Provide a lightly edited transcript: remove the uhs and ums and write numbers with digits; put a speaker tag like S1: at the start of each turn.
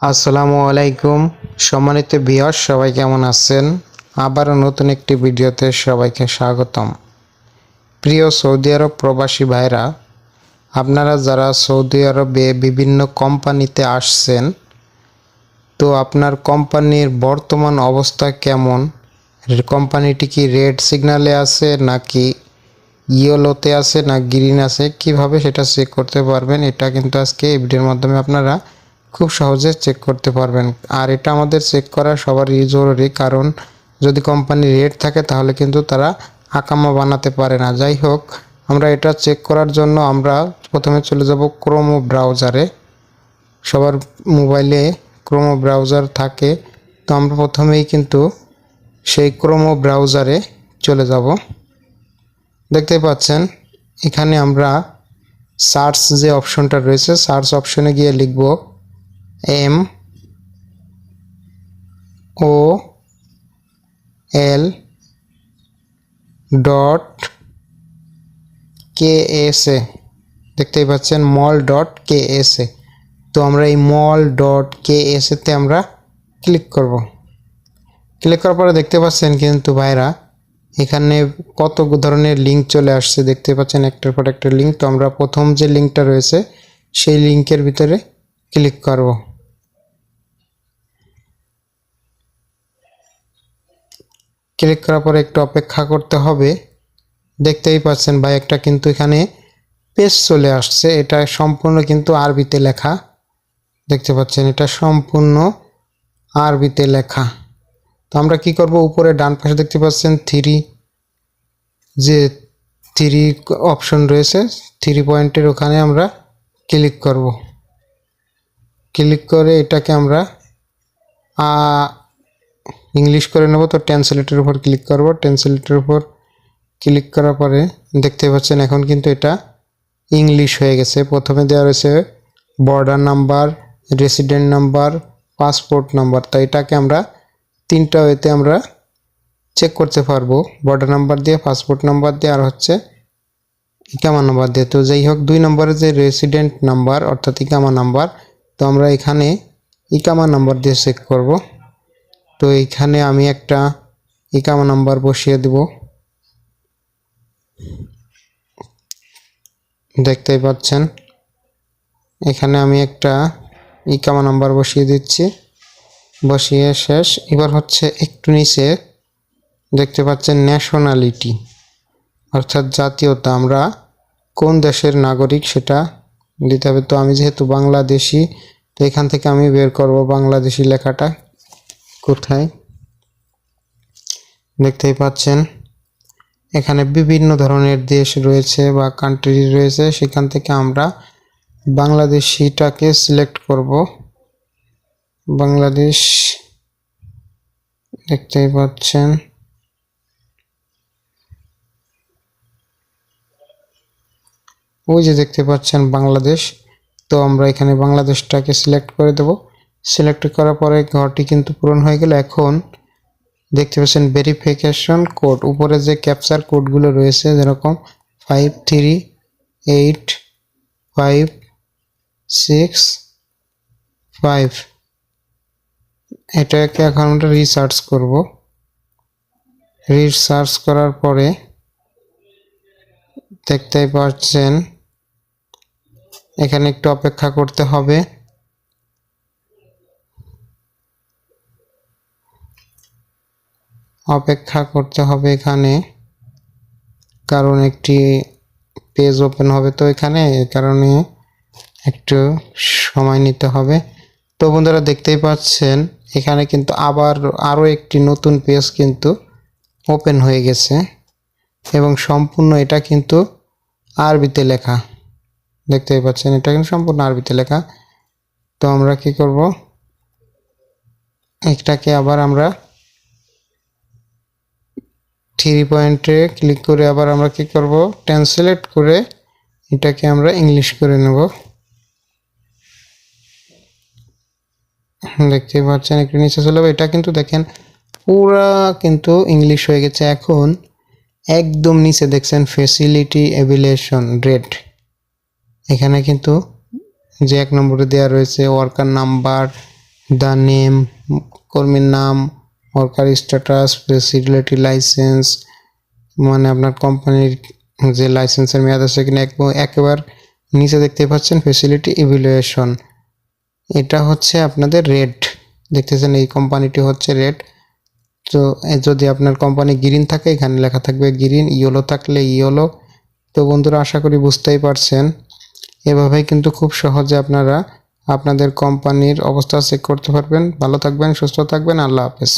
S1: আসসালামু আলাইকুম সম্মানিত ভিউয়ার্স, সবাই কেমন আছেন? আবারও নতুন একটি ভিডিওতে সবাইকে স্বাগতম। প্রিয় সৌদি আরব প্রবাসী ভাইরা, আপনারা যারা সৌদি আরবে বিভিন্ন কোম্পানিতে আসছেন, তো আপনার কোম্পানির বর্তমান অবস্থা কেমন? কোম্পানিটি কি রেড সিগন্যালে আছে নাকি ইয়েলোতে আছে না গ্রিন আছে, কিভাবে সেটা চেক করতে পারবেন? এটা কিন্তু আজকে এই ভিডিওর মাধ্যমে আপনারা খুব সহজে চেক করতে পারবেন। আর এটা আমাদের চেক করা সবারই জরুরি, কারণ যদি কোম্পানি রেড থাকে তাহলে কিন্তু তারা আকামা বানাতে পারে না। যাই হোক, আমরা এটা চেক করার জন্য আমরা প্রথমে চলে যাব ক্রোমো ব্রাউজারে। সবার মোবাইলে ক্রোমো ব্রাউজার থাকে, তো আমরা প্রথমেই কিন্তু সেই ক্রোমো ব্রাউজারে চলে যাব। দেখতে পাচ্ছেন এখানে আমরা সার্চ যে অপশনটা রয়েছে, সার্চ অপশনে গিয়ে লিখব MOL.KSA। দেখতেই পাচ্ছেন mol.ksa। তো আমরা এই mol.ksa তে আমরা ক্লিক করব। ক্লিক করার পরে দেখতে পাচ্ছেন কিন্তু ভাইরা এখানে কত ধরনের লিঙ্ক চলে আসছে, দেখতে পাচ্ছেন একটার পর একটা লিঙ্ক। তো আমরা প্রথম যে লিঙ্কটা রয়েছে সেই লিঙ্কের ভিতরে ক্লিক করব। ক্লিক করার পরে একটু অপেক্ষা করতে হবে। দেখতেই পাচ্ছেন ভাই, একটা কিন্তু এখানে পেজ চলে আসছে। এটা সম্পূর্ণ কিন্তু আরবিতে লেখা। দেখতে পাচ্ছেন এটা সম্পূর্ণ আরবিতে লেখা। তো আমরা কি করব, উপরে ডান পাশে দেখতে পাচ্ছেন থ্রি অপশন রয়েছে, 3 পয়েন্টের ওখানে আমরা ক্লিক করব। ক্লিক করে এটাকে আমরা ইংলিশ করে নেব। তো ট্রান্সলেটের উপর ক্লিক করব। ট্রান্সলেটের উপর ক্লিক করার পরে দেখতে পাচ্ছেন এখন কিন্তু এটা ইংলিশ হয়ে গেছে। প্রথমে দেওয়া রয়েছে border number, resident number, passport number. তো এটাকে আমরা 3টা ওয়েতে আমরা চেক করতে পারবো, বর্ডার নাম্বার দিয়ে, পাসপোর্ট নাম্বার দিয়ে, আর হচ্ছে ইকামা নাম্বার দিয়ে। তো যাই হোক, 2 নম্বরে যে রেসিডেন্ট নাম্বার অর্থাৎ ইকামা নাম্বার, তো আমরা এখানে ইকামা নাম্বার দিয়ে চেক করব। তো এইখানে আমি একটা ইকামা নাম্বার বসিয়ে দেব। দেখতেই পাচ্ছেন এখানে আমি একটা ইকামা নাম্বার বসিয়ে দিচ্ছি। বসিয়ে শেষ। এবার হচ্ছে একটু নিচে দেখতে পাচ্ছেন ন্যাশনালিটি অর্থাৎ জাতীয়তা, আমরা কোন দেশের নাগরিক সেটা দিতে হবে। তো আমি যেহেতু বাংলাদেশি, তো এখান থেকে আমি বের করব বাংলাদেশি লেখাটা কোথায়। দেখতেই পাচ্ছেন এখানে বিভিন্ন ধরনের দেশ রয়েছে বা কান্ট্রি রয়েছে, সেখান থেকে আমরা বাংলাদেশিটাকে সিলেক্ট করব। বাংলাদেশ, দেখতেই পাচ্ছেন ওই যে দেখতে পাচ্ছেন বাংলাদেশ। তো আমরা এখানে বাংলাদেশটাকে সিলেক্ট করে দেব। সিলেক্ট করার পরে ঘরটি কিন্তু পূরণ হয়ে গেল। এখন দেখতে পাচ্ছেন ভেরিফিকেশন কোড, উপরে যে ক্যাপচার কোডগুলো রয়েছে, যেরকম 53865, এটাকে এখন আমরা রিসার্চ করব। রিসার্চ করার পরে দেখতেই পাচ্ছেন এখানে একটু অপেক্ষা করতে হবে। এখানে কারণ একটি পেজ ওপেন হবে, তো এখানে এই কারণে একটু সময় নিতে হবে। তো বন্ধুরা দেখতেই পাচ্ছেন এখানে কিন্তু আবার আরও একটি নতুন পেজ কিন্তু ওপেন হয়ে গেছে এবং সম্পূর্ণ এটা কিন্তু আরবিতে লেখা। দেখতেই পাচ্ছেন এটা কিন্তু সম্পূর্ণ আরবিতে লেখা। তো আমরা কি করব, এটাকে আবার আমরা 3 পয়েন্টে ক্লিক করে আবার আমরা কি করব, ট্রান্সলেট করে এটাকে আমরা ইংলিশ করে নেব। দেখতে পাচ্ছেন একটু নিচে চলে যাবে। এটা কিন্তু দেখেন পুরা কিন্তু ইংলিশ হয়ে গেছে। এখন একদম নিচে দেখছেন ফ্যাসিলিটি এভিলেশন রেট, এখানে কিন্তু যে 1 নম্বরে দেওয়া রয়েছে ওয়ার্কার নাম্বার, দ্য নেম, কর্মীর নাম, ওয়ার্কার স্ট্যাটাস, ফেসিলিটি লাইসেন্স, মানে আপনার কোম্পানির যে লাইসেন্সের মেয়াদ আছে কিনা। একেবারে নিচে দেখতে পাচ্ছেন ফেসিলিটি ইভ্যালুয়েশন, এটা হচ্ছে আপনাদের রেড। দেখতেছেন এই কোম্পানিটি হচ্ছে রেড। তো যদি আপনার কোম্পানি গ্রিন থাকে এখানে লেখা থাকবে গ্রিন, ইয়েলো থাকলে ইয়েলো। তো বন্ধুরা, আশা করি বুঝতেই পারছেন। এভাবেই কিন্তু খুব সহজে আপনারা আপনাদের কোম্পানির অবস্থা চেক করতে পারবেন। ভালো থাকবেন, সুস্থ থাকবেন, আল্লাহ হাফেজ।